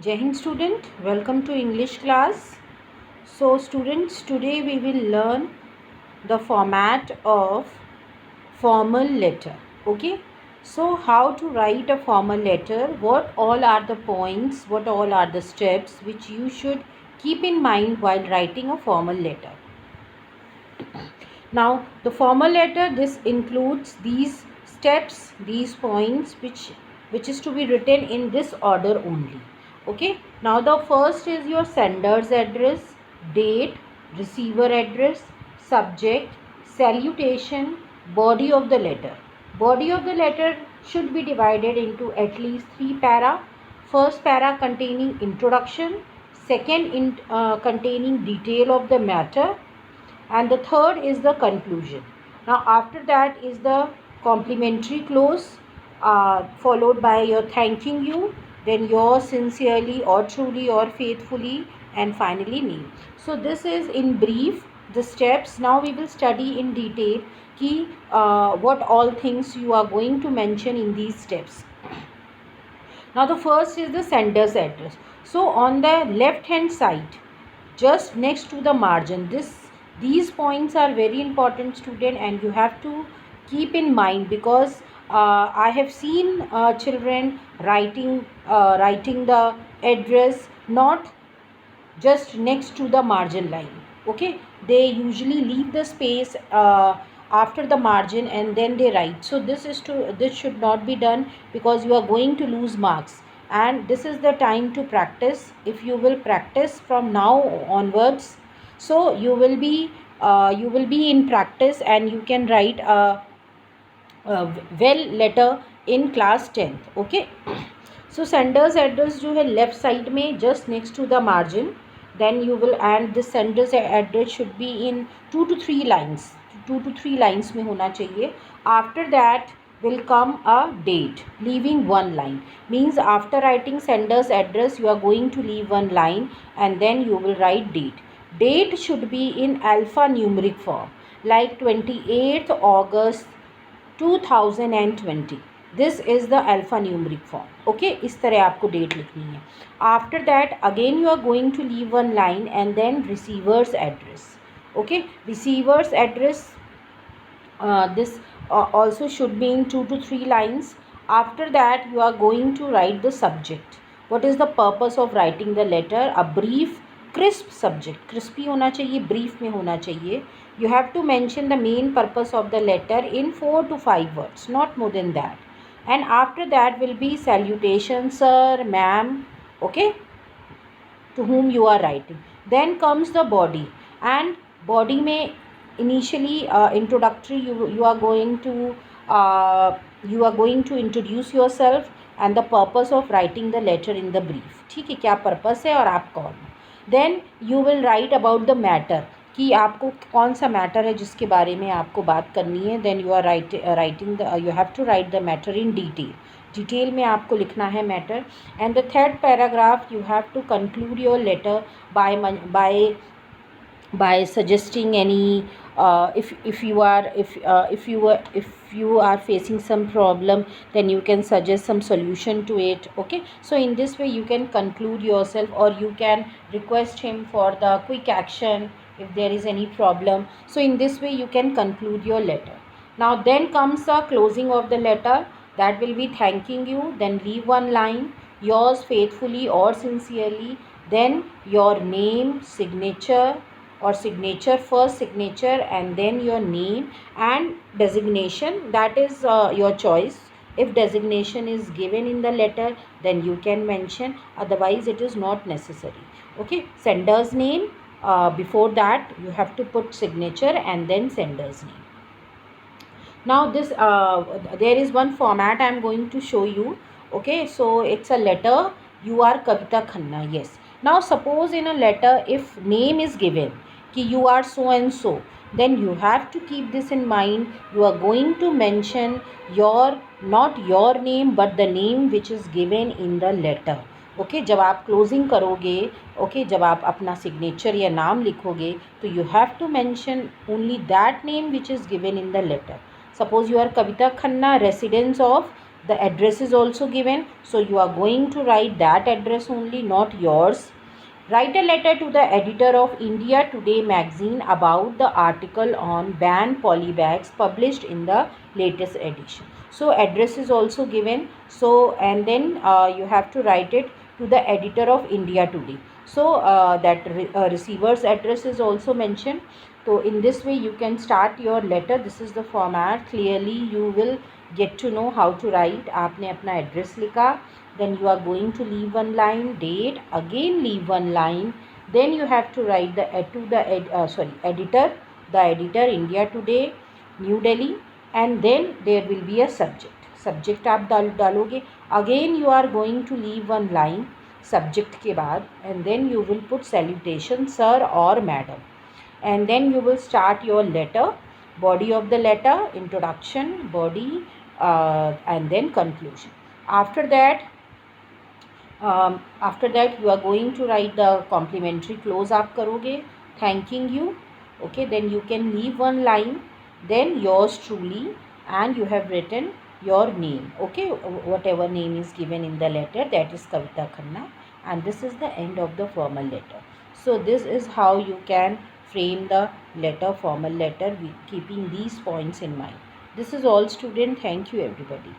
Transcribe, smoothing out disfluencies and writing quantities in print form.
Jai Hind student, welcome to English class. So students, today we will learn the format of formal letter. Okay. So how to write a formal letter, what all are the points, what all are the steps which you should keep in mind while writing a formal letter. Now the formal letter, this includes these steps, these points which is to be written in this order only. Okay, now the first is your sender's address, date, receiver address, subject, salutation, body of the letter. Body of the letter should be divided into at least 3 para. First para containing introduction, second containing detail of the matter, and the third is the conclusion. Now after that is the complimentary close, followed by your thanking you, then yours sincerely or truly or faithfully, and finally name. So this is in brief the steps. Now we will study in detail ki what all things you are going to mention in these steps. Now the first is the sender's address. So on the left hand side, just next to the margin, these points are very important student, and you have to keep in mind, because I have seen children writing the address not just next to the margin line. Okay, they usually leave the space after the margin and then they write. So this should not be done, because you are going to lose marks, and this is the time to practice. If you will practice from now onwards, so you will be in practice, and you can write a well letter in class 10th. Okay, so sender's address जो है left side में just next to the margin, then you will, and the sender's address should be in 2 to 3 lines, 2 to 3 lines में होना चाहिए. After that will come a date, leaving one line. Means after writing sender's address, you are going to leave one line, and then you will write date. Date should be in alphanumeric form, like 28th August 2020. This is the alpha numeric form. Okay, इस तरह आपको date लिखनी है. After that again you are going to leave one line, and then receiver's address. Okay, receiver's address, this also should be in 2 to 3 lines. After that you are going to write the subject. What is the purpose of writing the letter? A brief, crisp subject. crispy होना चाहिए, brief में होना चाहिए. You have to mention the main purpose of the letter in 4 to 5 words, not more than that. And after that will be salutation, sir, ma'am, okay, to whom you are writing. Then comes the body, and body में initially introductory, you are going to introduce yourself and the purpose of writing the letter in the brief. ठीक है, क्या purpose है और आप कौन. Then you will write about the matter, कि आपको कौन सा मैटर है जिसके बारे में आपको बात करनी है. Then you are writing the, you have to write the matter in detail में आपको लिखना है matter. And the third paragraph, you have to conclude your letter by suggesting any, if you are facing some problem, then you can suggest some solution to it. Okay, so in this way you can conclude yourself, or you can request him for the quick action if there is any problem. So in this way you can conclude your letter. Now then comes the closing of the letter, that will be thanking you, then leave one line, yours faithfully or sincerely, then your name, signature, or signature, first signature, and then your name and designation. That is your choice. If designation is given in the letter, then you can mention, otherwise it is not necessary. Okay, sender's name, before that you have to put signature and then sender's name. Now this there is one format I am going to show you. Okay, so it's a letter. You are Kavita Khanna. Yes. Now suppose in a letter, if name is given कि you are so and so, then you have to keep this in mind. You are going to mention your, not your name, but the name which is given in the letter. Okay, जब आप closing करोगे, okay, जब आप अपना signature या नाम लिखोगे, तो you have to mention only that name which is given in the letter. Suppose you are Kavita Khanna, residence of The address is also given, so you are going to write that address only, not yours. Write a letter to the editor of India Today magazine about the article on banned polybags published in the latest edition. So address is also given. So and then you have to write it to the editor of India Today. So that receiver's address is also mentioned. So in this way you can start your letter. This is the format. Clearly you will get to know how to write. आपने अपना address लिखा, then you are going to leave one line, date, again leave one line, then you have to write the editor, the editor India Today, New Delhi, and then there will be a subject आप डालोगे. Again you are going to leave one line subject के बाद, and then you will put salutation sir or madam, and then you will start your letter. Body of the letter, introduction, body, and then conclusion. After that you are going to write the complimentary close आप करोगे, thanking you. Okay, then you can leave one line, then yours truly, and you have written your name. Okay, whatever name is given in the letter, that is Kavita Khanna, and this is the end of the formal letter. So this is how you can frame the letter, formal letter, with keeping these points in mind. This is all, student. Thank you everybody.